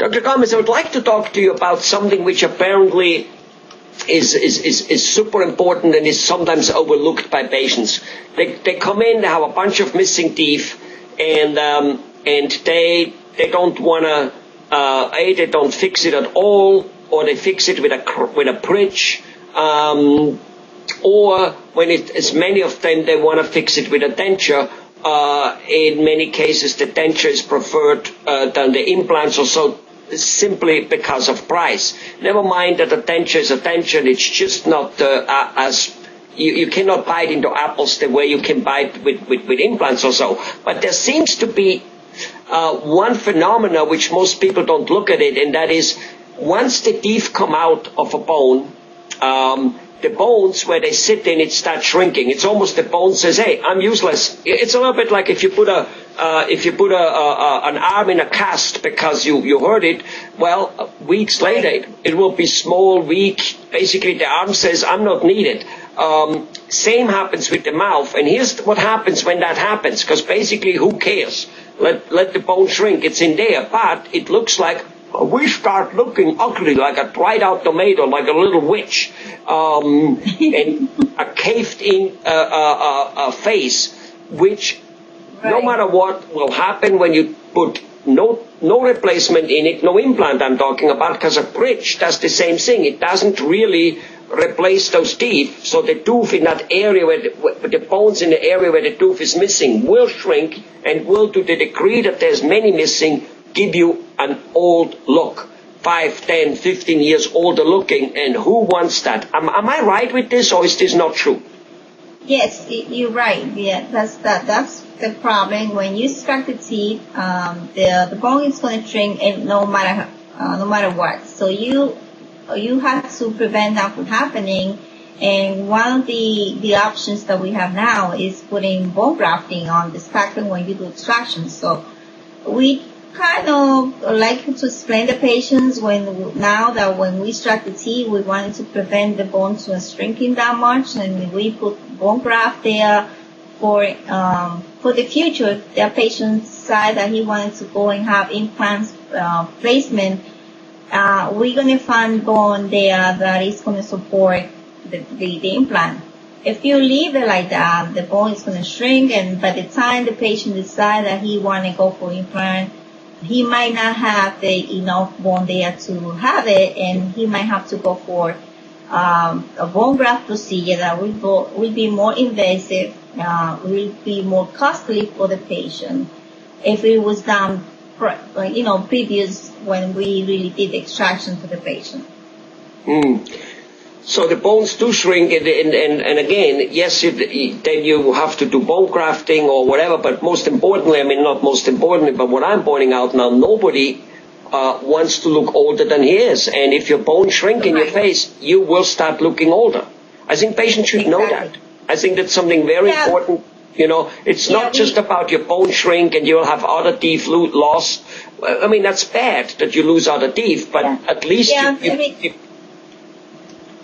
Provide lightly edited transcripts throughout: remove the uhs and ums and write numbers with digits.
Dr. Gomez, I would like to talk to you about something which apparently is super important and is sometimes overlooked by patients. They come in, they have a bunch of missing teeth, and they don't want to, they don't fix it at all, or they fix it with a bridge, or when it's many of them, they want to fix it with a denture. In many cases, the denture is preferred than the implants, or so, simply because of price. Never mind that a denture is a denture, and it's just not as you cannot bite into apples the way you can bite with implants or so. But there seems to be one phenomena which most people don't look at it, and that is once the teeth come out of a bone, the bones where they sit in it start shrinking. It's almost the bone says, "Hey, I'm useless." It's a little bit like if you put an arm in a cast because you hurt it. Well, weeks later it will be small, weak. Basically, the arm says, "I'm not needed." Same happens with the mouth, and here's what happens when that happens. Because basically, who cares? Let the bone shrink. It's in there, but it looks like. We start looking ugly, like a dried out tomato, like a little witch, and a caved in face, which no matter what will happen when you put no replacement in it, no implant I'm talking about, because a bridge does the same thing. It doesn't really replace those teeth, so the tooth in that area where the bones in the area where the tooth is missing will shrink and will, to the degree that there's many missing, give you an old look, 5, 10, 15 years older looking, and who wants that? Am I right with this, or is this not true? Yes, you're right. Yeah, that's the problem. When you extract the teeth, the bone is going to shrink, and no matter what. So you have to prevent that from happening. And one of the options that we have now is putting bone grafting on the scapula when you do extraction. So we kind of like to explain to patients when we extract the teeth, we wanted to prevent the bones from shrinking that much, and we put bone graft there for the future. If the patient decide that he wanted to go and have implants placement, we're going to find bone there that is going to support the implant. If you leave it like that, the bone is going to shrink, and by the time the patient decides that he want to go for implant, he might not have enough bone there to have it, and he might have to go for a bone graft procedure that will be more invasive, will be more costly for the patient if it was done, previous when we really did extraction for the patient. So the bones do shrink, and again, yes, then you have to do bone grafting or whatever, but most importantly, not most importantly, but what I'm pointing out now, nobody wants to look older than he is. And if your bones shrink in your face, you will start looking older. I think patients should know that. I think that's something very important. It's not just about your bone shrink and you'll have other teeth lost. That's bad that you lose other teeth, but at least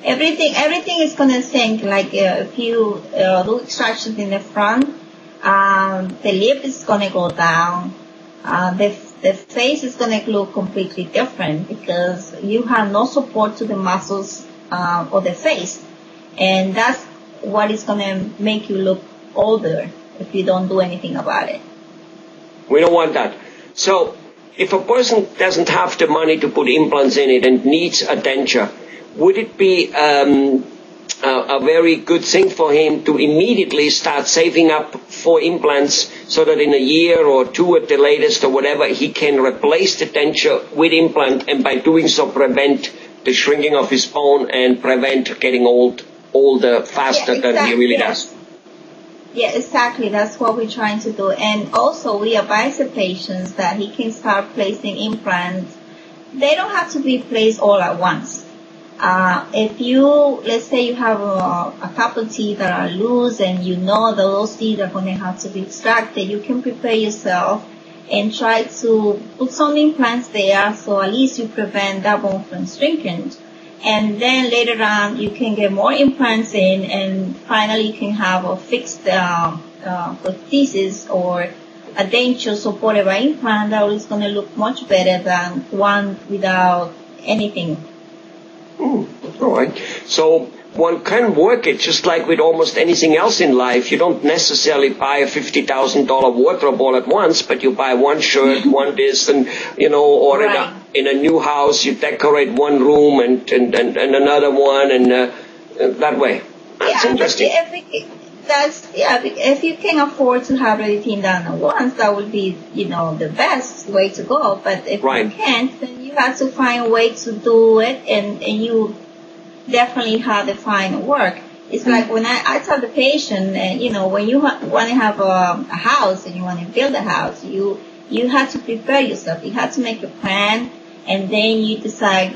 everything is going to shrink. Like if you do extractions in the front, the lip is going to go down. The face is going to look completely different because you have no support to the muscles of the face, and that's what is going to make you look older if you don't do anything about it. We don't want that. So if a person doesn't have the money to put implants in it and needs a denture, would it be a very good thing for him to immediately start saving up for implants so that in a year or two at the latest or whatever, he can replace the denture with implant, and by doing so prevent the shrinking of his bone and prevent getting older faster than he really does? Yeah, exactly. That's what we're trying to do. And also we advise the patients that he can start placing implants. They don't have to be placed all at once. If let's say you have a couple of teeth that are loose and you know that those teeth are going to have to be extracted, you can prepare yourself and try to put some implants there, so at least you prevent that bone from shrinking. And then later on, you can get more implants in, and finally you can have a fixed prosthesis or a denture supported by implant, that is going to look much better than one without anything. All right. So one can work it just like with almost anything else in life. You don't necessarily buy a $50,000 wardrobe all at once, but you buy one shirt, one this, and or right. in a new house you decorate one room and another one, and that way. That's interesting. If you can afford to have everything done at once, that would be, the best way to go. But if you can't, then you have to find a way to do it, and you definitely have to find work. It's like when I tell the patient, when you want to have a house and you want to build a house, you have to prepare yourself. You have to make a plan, and then you decide,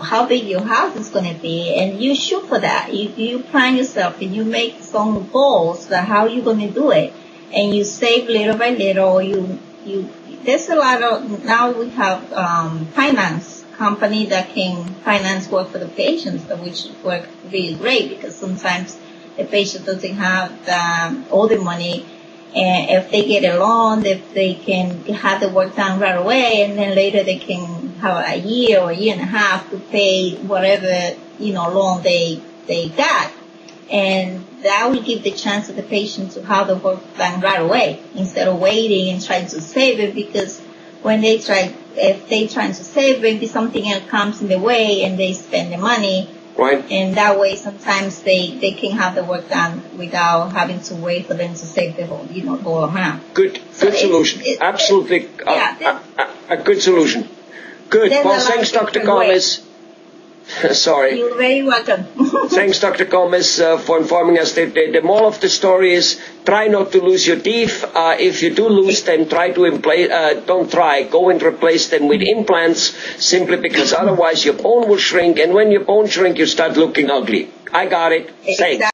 how big your house is going to be, and you shoot for that. You plan yourself, and you make some goals for how you're going to do it, and you save little by little. There's a lot of, now we have finance company that can finance work for the patients, which work really great, because sometimes the patient doesn't have all the money. And if they get a loan, if they can have the work done right away, and then later they can have a year or a year and a half to pay whatever, loan they got. And that will give the chance of the patient to have the work done right away, instead of waiting and trying to save it, because if they try to save, maybe something else comes in the way and they spend the money. Right. And that way, sometimes they can have the work done without having to wait for them to save the whole amount. Good solution. Absolutely, a good solution. Good. Well, thanks, Dr. Gomez. Sorry. You're very welcome. Thanks, Dr. Gomez, for informing us. The moral of the story is try not to lose your teeth. If you do lose them, go and replace them with implants, simply because otherwise your bone will shrink, and when your bone shrinks, you start looking ugly. I got it. Thanks.